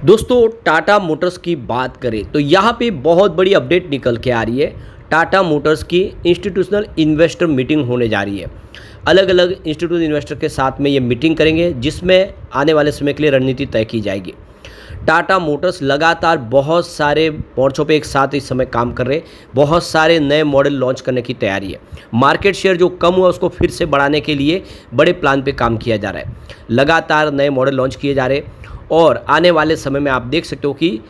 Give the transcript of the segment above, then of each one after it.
दोस्तों टाटा मोटर्स की बात करें तो यहाँ पे बहुत बड़ी अपडेट निकल के आ रही है। टाटा मोटर्स की इंस्टीट्यूशनल इन्वेस्टर मीटिंग होने जा रही है। अलग अलग इंस्टीट्यूशनल इन्वेस्टर के साथ में ये मीटिंग करेंगे जिसमें आने वाले समय के लिए रणनीति तय की जाएगी। टाटा मोटर्स लगातार बहुत सारे मोर्चों पे एक साथ इस समय काम कर रहे हैं। बहुत सारे नए मॉडल लॉन्च करने की तैयारी है। मार्केट शेयर जो कम हुआ उसको फिर से बढ़ाने के लिए बड़े प्लान पे काम किया जा रहा है। लगातार नए मॉडल लॉन्च किए जा रहे हैं और आने वाले समय में आप देख सकते हो कि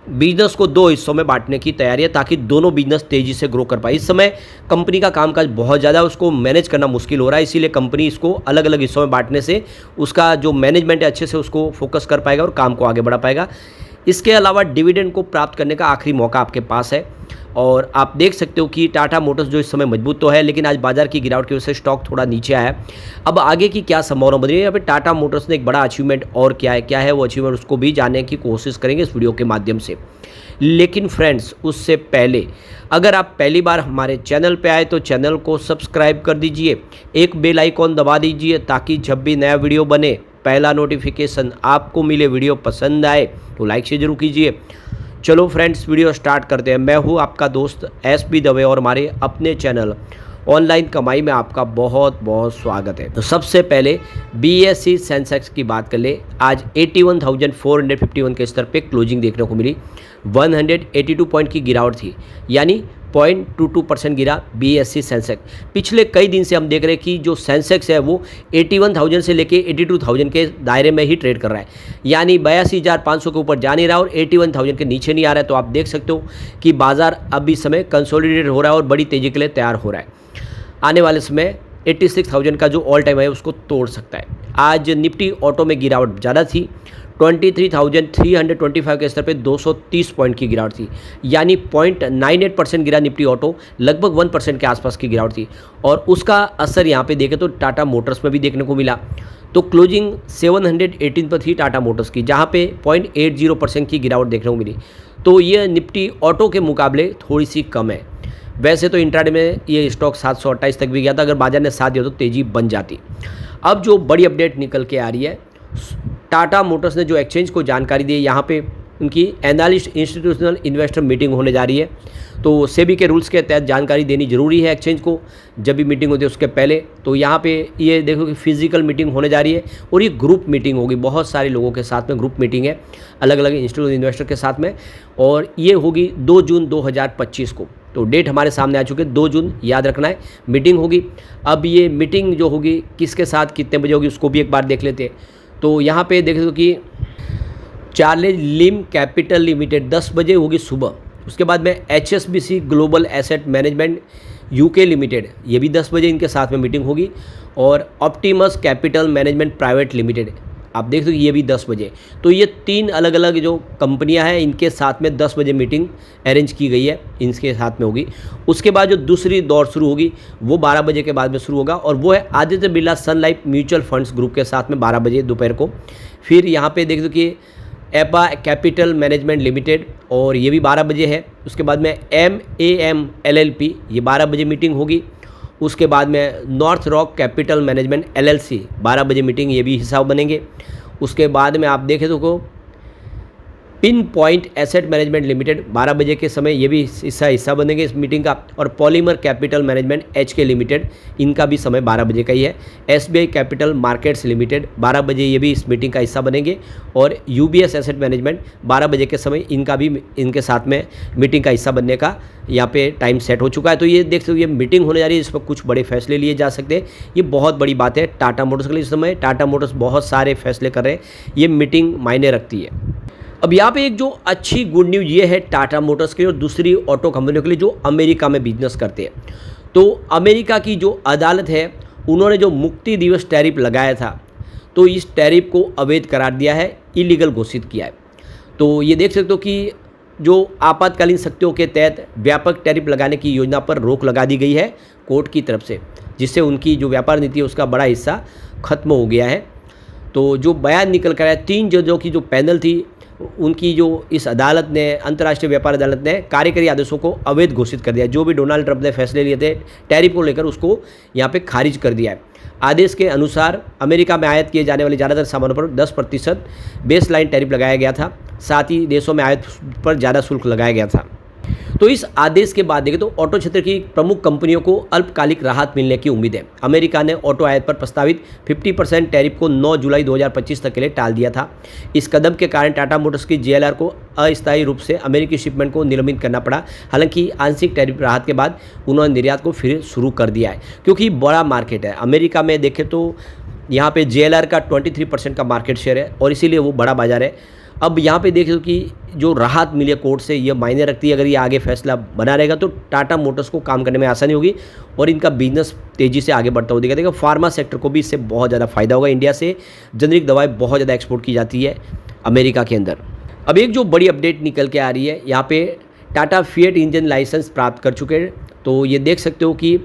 बिजनेस को दो हिस्सों में बांटने की तैयारी है ताकि दोनों बिजनेस तेज़ी से ग्रो कर पाए। इस समय कंपनी का कामकाज बहुत ज़्यादा है, उसको मैनेज करना मुश्किल हो रहा है, इसीलिए कंपनी इसको अलग अलग हिस्सों में बांटने से उसका जो मैनेजमेंट है अच्छे से उसको फोकस कर पाएगा और काम को आगे बढ़ा पाएगा। इसके अलावा डिविडेंड को प्राप्त करने का आखिरी मौका आपके पास है और आप देख सकते हो कि टाटा मोटर्स जो इस समय मजबूत तो है, लेकिन आज बाजार की गिरावट की वजह से स्टॉक थोड़ा नीचे आया है। अब आगे की क्या संभावना बन रही है, यहाँ पे टाटा मोटर्स ने एक बड़ा अचीवमेंट और क्या है वो अचीवमेंट, उसको भी जानने की कोशिश करेंगे इस वीडियो के माध्यम से। लेकिन फ्रेंड्स उससे पहले अगर आप पहली बार हमारे चैनल पे आए तो चैनल को सब्सक्राइब कर दीजिए, एक बेल आइकॉन दबा दीजिए ताकि जब भी नया वीडियो बने पहला नोटिफिकेशन आपको मिले। वीडियो पसंद आए तो लाइक से जरूर कीजिए। चलो फ्रेंड्स वीडियो स्टार्ट करते हैं। मैं हूँ आपका दोस्त एसपी दवे और हमारे अपने चैनल ऑनलाइन कमाई में आपका बहुत बहुत स्वागत है। तो सबसे पहले बीएसई सेंसेक्स की बात कर ले। आज 81,451 के स्तर पे क्लोजिंग देखने को मिली। 182 पॉइंट की गिरावट थी, यानी 0.22% गिरा बीएसई सेंसेक्स। पिछले कई दिन से हम देख रहे हैं कि जो सेंसेक्स है वो 81,000 से लेके 82,000 के दायरे में ही ट्रेड कर रहा है, यानी 82,500 के ऊपर जा नहीं रहा और 81,000 के नीचे नहीं आ रहा है। तो आप देख सकते हो कि बाजार अभी समय कंसोलिडेट हो रहा है और बड़ी तेज़ी के लिए तैयार हो रहा है। आने वाले समय 86,000 का जो ऑल टाइम है उसको तोड़ सकता है। आज निफ्टी ऑटो में गिरावट ज़्यादा थी। 23,325 के स्तर पे 230 पॉइंट की गिरावट थी, यानी 0.98% गिरा निफ्टी ऑटो। लगभग 1% के आसपास की गिरावट थी और उसका असर यहाँ पे देखें तो टाटा मोटर्स में भी देखने को मिला। तो क्लोजिंग 718 पर थी टाटा मोटर्स की, जहाँ पे 0.80% की गिरावट देखने को मिली। तो ये निफ्टी ऑटो के मुकाबले थोड़ी सी कम है। वैसे तो इंट्राडे में ये स्टॉक 728 तक भी गया था, अगर बाजार ने साथ दिया तो तेज़ी बन जाती। अब जो बड़ी अपडेट निकल के आ रही है, टाटा मोटर्स ने जो एक्सचेंज को जानकारी दी है, यहाँ पे उनकी एनालिस्ट इंस्टीट्यूशनल इन्वेस्टर मीटिंग होने जा रही है। तो सेबी के रूल्स के तहत जानकारी देनी जरूरी है एक्सचेंज को जब भी मीटिंग होती है उसके पहले। तो यहाँ पे ये देखो कि फिजिकल मीटिंग होने जा रही है और ये ग्रुप मीटिंग होगी, बहुत सारे लोगों के साथ में ग्रुप मीटिंग है, अलग अलग इंस्टीट्यूशनल इन्वेस्टर के साथ में, और ये होगी 2 जून 2025 को। तो डेट हमारे सामने आ चुके हैं, 2 जून याद रखना है मीटिंग होगी। अब ये मीटिंग जो होगी किसके साथ कितने बजे होगी उसको भी एक बार देख लेते हैं। तो यहाँ पे देख दो कि चार्लेज लिम कैपिटल लिमिटेड 10 बजे होगी सुबह। उसके बाद में HSBC global asset management UK limited, ये भी 10 बजे इनके साथ में मीटिंग होगी। और Optimus capital management private limited, आप देख सकते हो ये भी 10 बजे। तो ये 3 अलग अलग जो कंपनियां हैं इनके साथ में 10 बजे मीटिंग अरेंज की गई है, इनके साथ में होगी। उसके बाद जो दूसरी दौर शुरू होगी वो 12 बजे के बाद में शुरू होगा और वो है आदित्य बिरला सन लाइफ म्यूचुअल फंड्स ग्रुप के साथ में 12 बजे दोपहर को। फिर यहाँ पे देख दो कि एपा कैपिटल मैनेजमेंट लिमिटेड, और ये भी 12 बजे है। उसके बाद में MAM LLP, ये 12 बजे मीटिंग होगी। उसके बाद में north rock capital management LLC 12 बजे मीटिंग, ये भी हिसाब बनेंगे। उसके बाद में आप देखें तो को pin point asset management limited 12 बजे के समय, ये भी हिस्सा बनेंगे इस मीटिंग का। और polymer capital management HK limited, इनका भी समय 12 बजे का ही है। SBI कैपिटल मार्केट्स लिमिटेड 12 बजे, ये भी इस मीटिंग का हिस्सा बनेंगे। और UBS एसेट मैनेजमेंट 12 बजे के समय, इनका भी इनके साथ में मीटिंग का हिस्सा बनने का यहाँ पे टाइम सेट हो चुका है। तो ये देख सकते हो ये मीटिंग होने जा रही है, इस पर कुछ बड़े फैसले लिए जा सकते हैं। ये बहुत बड़ी बात है टाटा मोटर्स के लिए। इस समय टाटा मोटर्स बहुत सारे फैसले कर रहे हैं, ये मीटिंग मायने रखती है। अब यहाँ पे एक जो अच्छी गुड न्यूज़ ये है टाटा मोटर्स के लिए और दूसरी ऑटो कंपनियों के लिए जो अमेरिका में बिजनेस करते हैं। तो अमेरिका की जो अदालत है उन्होंने जो मुक्ति दिवस टैरिफ लगाया था, तो इस टैरिफ को अवैध करार दिया है, इलीगल घोषित किया है। तो ये देख सकते हो कि जो आपातकालीन शक्तियों के तहत व्यापक टैरिफ लगाने की योजना पर रोक लगा दी गई है कोर्ट की तरफ से, जिससे उनकी जो व्यापार नीति है उसका बड़ा हिस्सा खत्म हो गया है। तो जो बयान निकल कर आया 3 जजों की जो पैनल थी उनकी, जो इस अदालत ने, अंतर्राष्ट्रीय व्यापार अदालत ने कार्यकारी आदेशों को अवैध घोषित कर दिया। जो भी डोनाल्ड ट्रंप ने फैसले लिए थे टैरिफ को लेकर उसको यहाँ पे खारिज कर दिया है। आदेश के अनुसार अमेरिका में आयात किए जाने वाले ज़्यादातर सामानों पर 10% बेस लाइन टैरिफ लगाया गया था। साथ ही देशों में आयात पर ज़्यादा शुल्क लगाया गया था। तो इस आदेश के बाद देखें तो ऑटो क्षेत्र की प्रमुख कंपनियों को अल्पकालिक राहत मिलने की उम्मीद है। अमेरिका ने ऑटो आयात पर प्रस्तावित 50% टैरिफ को 9 जुलाई 2025 तक के लिए टाल दिया था। इस कदम के कारण टाटा मोटर्स की JLR को अस्थायी रूप से अमेरिकी शिपमेंट को निलंबित करना पड़ा। हालांकि आंशिक टैरिफ राहत के बाद उन्होंने निर्यात को फिर शुरू कर दिया है, क्योंकि बड़ा मार्केट है। अमेरिका में देखें तो यहाँ पे JLR का 23% का मार्केट शेयर है और इसीलिए वो बड़ा बाजार है। अब यहाँ पे देखें कि जो राहत मिली है कोर्ट से, ये मायने रखती है। अगर ये आगे फैसला बना रहेगा तो टाटा मोटर्स को काम करने में आसानी होगी और इनका बिजनेस तेज़ी से आगे बढ़ता हुआ दिखेगा। देखिए फार्मा सेक्टर को भी इससे बहुत ज़्यादा फायदा होगा। इंडिया से जेनरिक दवाएं बहुत ज़्यादा एक्सपोर्ट की जाती है अमेरिका के अंदर। अब एक जो बड़ी अपडेट निकल के आ रही है, यहाँ पे टाटा फिएट इंजन लाइसेंस प्राप्त कर चुके हैं। तो ये देख सकते हो कि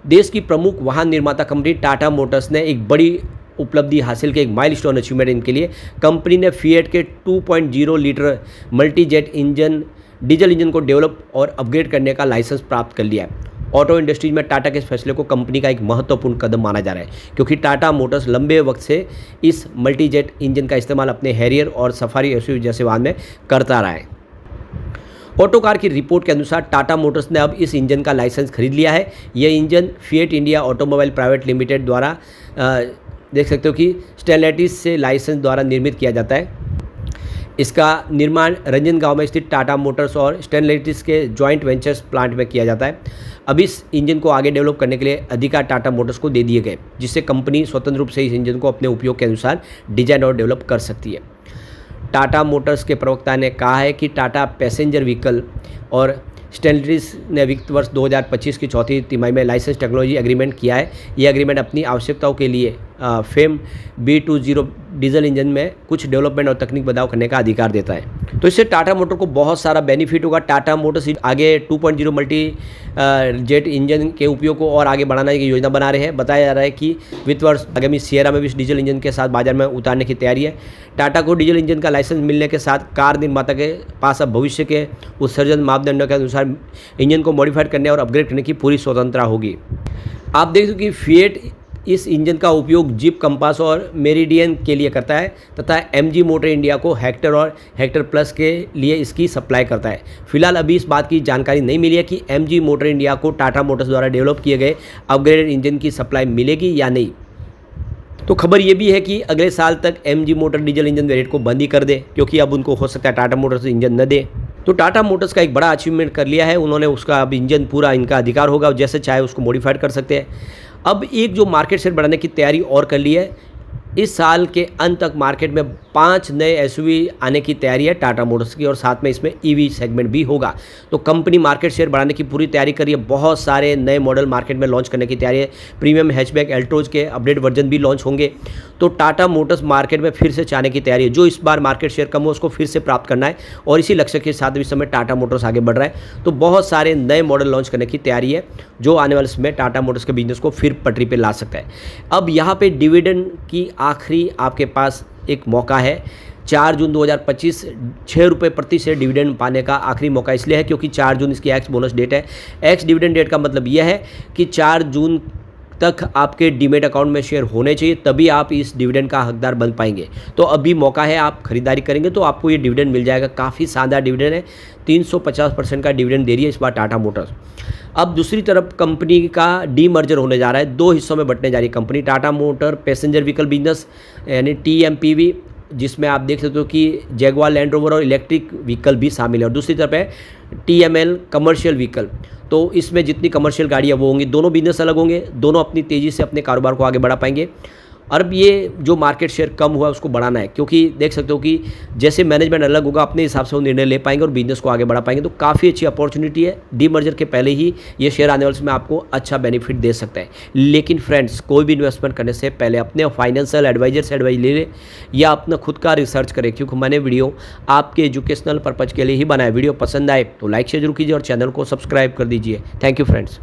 देश की प्रमुख वाहन निर्माता कंपनी टाटा मोटर्स ने एक बड़ी उपलब्धि हासिल की, एक माइलस्टोन अचीवमेंट इनके लिए। कंपनी ने फिएट के 2.0 litre Multijet engine diesel engine को डेवलप और अपग्रेड करने का लाइसेंस प्राप्त कर लिया है। ऑटो इंडस्ट्रीज में टाटा के इस फैसले को कंपनी का एक महत्वपूर्ण कदम माना जा रहा है, क्योंकि टाटा मोटर्स लंबे वक्त से इस मल्टीजेट इंजन का इस्तेमाल अपने हैरियर और सफारी एसयूवी जैसे वाहन में करता रहा है। ऑटोकार की रिपोर्ट के अनुसार टाटा मोटर्स ने अब इस इंजन का लाइसेंस खरीद लिया है। यह engine fiat India automobile private limited द्वारा देख सकते हो कि स्टेलेटिस से लाइसेंस द्वारा निर्मित किया जाता है। इसका निर्माण रंजनगांव में स्थित टाटा मोटर्स और स्टेलेटिस के जॉइंट वेंचर्स प्लांट में किया जाता है। अब इस इंजन को आगे डेवलप करने के लिए अधिकार टाटा मोटर्स को दे दिए गए, जिससे कंपनी स्वतंत्र रूप से इस इंजन को अपने उपयोग के अनुसार डिजाइन और डेवलप कर सकती है। टाटा मोटर्स के प्रवक्ता ने कहा है कि टाटा पैसेंजर व्हीकल और स्टेलेटिस ने वित्त वर्ष 2025 की चौथी तिमाही में लाइसेंस टेक्नोलॉजी एग्रीमेंट किया है। यह एग्रीमेंट अपनी आवश्यकताओं के लिए फेम B20 डीजल इंजन में कुछ डेवलपमेंट और तकनीक बदलाव करने का अधिकार देता है। तो इससे टाटा मोटर को बहुत सारा बेनिफिट होगा। टाटा मोटर्स आगे 2.0 मल्टी जेट इंजन के उपयोग को और आगे बढ़ाने की योजना बना रहे हैं। बताया जा रहा है कि वित्त वर्ष आगामी सियरा में भी इस डीजल इंजन के साथ बाजार में उतारने की तैयारी है। टाटा को डीजल इंजन का लाइसेंस मिलने के साथ कार निर्माता के पास अब भविष्य के उत्सर्जन मापदंडों के अनुसार इंजन को मॉडिफाइड करने और अपग्रेड करने की पूरी स्वतंत्रता होगी। आप देख सकते कि फिएट इस इंजन का उपयोग जीप कंपास और मेरिडियन के लिए करता है तथा MG मोटर इंडिया को हेक्टर और हेक्टर प्लस के लिए इसकी सप्लाई करता है। फिलहाल अभी इस बात की जानकारी नहीं मिली है कि MG मोटर इंडिया को टाटा मोटर्स द्वारा डेवलप किए गए अपग्रेडेड इंजन की सप्लाई मिलेगी या नहीं। तो खबर ये भी है कि अगले साल तक MG motor diesel engine variant को बंद ही कर दे, क्योंकि अब उनको हो सकता है टाटा मोटर्स इंजन न दे। तो टाटा मोटर्स का एक बड़ा अचीवमेंट कर लिया है उन्होंने, उसका अब इंजन पूरा इनका अधिकार होगा, जैसे चाहे उसको मॉडिफाइड कर सकते हैं। अब एक जो मार्केट शेयर बढ़ाने की तैयारी और कर ली है। इस साल के अंत तक मार्केट में 5 नए एसयूवी आने की तैयारी है टाटा मोटर्स की और साथ में इसमें ईवी सेगमेंट भी होगा। तो कंपनी मार्केट शेयर बढ़ाने की पूरी तैयारी कर रही है। बहुत सारे नए मॉडल मार्केट में लॉन्च करने की तैयारी है। प्रीमियम हैचबैक एल्ट्रोज के अपडेट वर्जन भी लॉन्च होंगे। तो टाटा मोटर्स मार्केट में फिर से चाहने की तैयारी है। जो इस बार मार्केट शेयर कम हो उसको फिर से प्राप्त करना है और इसी लक्ष्य के साथ इस समय टाटा मोटर्स आगे बढ़ रहा है। तो बहुत सारे नए मॉडल लॉन्च करने की तैयारी है जो आने वाले समय टाटा मोटर्स के बिजनेस को फिर पटरी पर ला सकता है। अब यहाँ पे डिविडेंड की आखिरी आपके पास एक मौका है। 4 जून 2025 6 रुपये प्रति शेयर डिविडेंड पाने का आखिरी मौका इसलिए है क्योंकि 4 जून इसकी एक्स बोनस डेट है। एक्स डिविडेंड डेट का मतलब यह है कि 4 जून तक आपके डीमेट अकाउंट में शेयर होने चाहिए, तभी आप इस डिविडेंड का हकदार बन पाएंगे। तो अभी मौका है, आप खरीदारी करेंगे तो आपको ये डिविडेंड मिल जाएगा। काफ़ी शानदार डिविडेंड है, 350% का डिविडेंड दे रही है इस बार टाटा मोटर्स। अब दूसरी तरफ कंपनी का डीमर्जर होने जा रहा है, 2 हिस्सों में बंटने जा रही है company. Tata motor passenger vehicle business यानी TMPV, जिसमें आप देख सकते हो कि जैगुआर लैंड रोवर और इलेक्ट्रिक व्हीकल भी शामिल है, और दूसरी तरफ है TML कमर्शियल व्हीकल। तो इसमें जितनी कमर्शियल गाड़ियाँ वो होंगी, दोनों बिजनेस अलग होंगे, दोनों अपनी तेज़ी से अपने कारोबार को आगे बढ़ा पाएंगे। और ये जो मार्केट शेयर कम हुआ है उसको बढ़ाना है, क्योंकि देख सकते हो कि जैसे मैनेजमेंट अलग होगा अपने हिसाब से वो निर्णय ले पाएंगे और बिजनेस को आगे बढ़ा पाएंगे। तो काफ़ी अच्छी अपॉर्चुनिटी है। डीमर्जर के पहले ही ये शेयर आने वाले समय आपको अच्छा बेनिफिट दे सकता है। लेकिन फ्रेंड्स, कोई भी इन्वेस्टमेंट करने से पहले अपने फाइनेंशियल एडवाइजर से एडवाइस ले लें या अपना खुद का रिसर्च करें, क्योंकि मैंने वीडियो आपके एजुकेशनल पर्पज़ के लिए ही बनाया। वीडियो पसंद आए तो लाइक शेयर जरूर कीजिए और चैनल को सब्सक्राइब कर दीजिए। Thank you friends.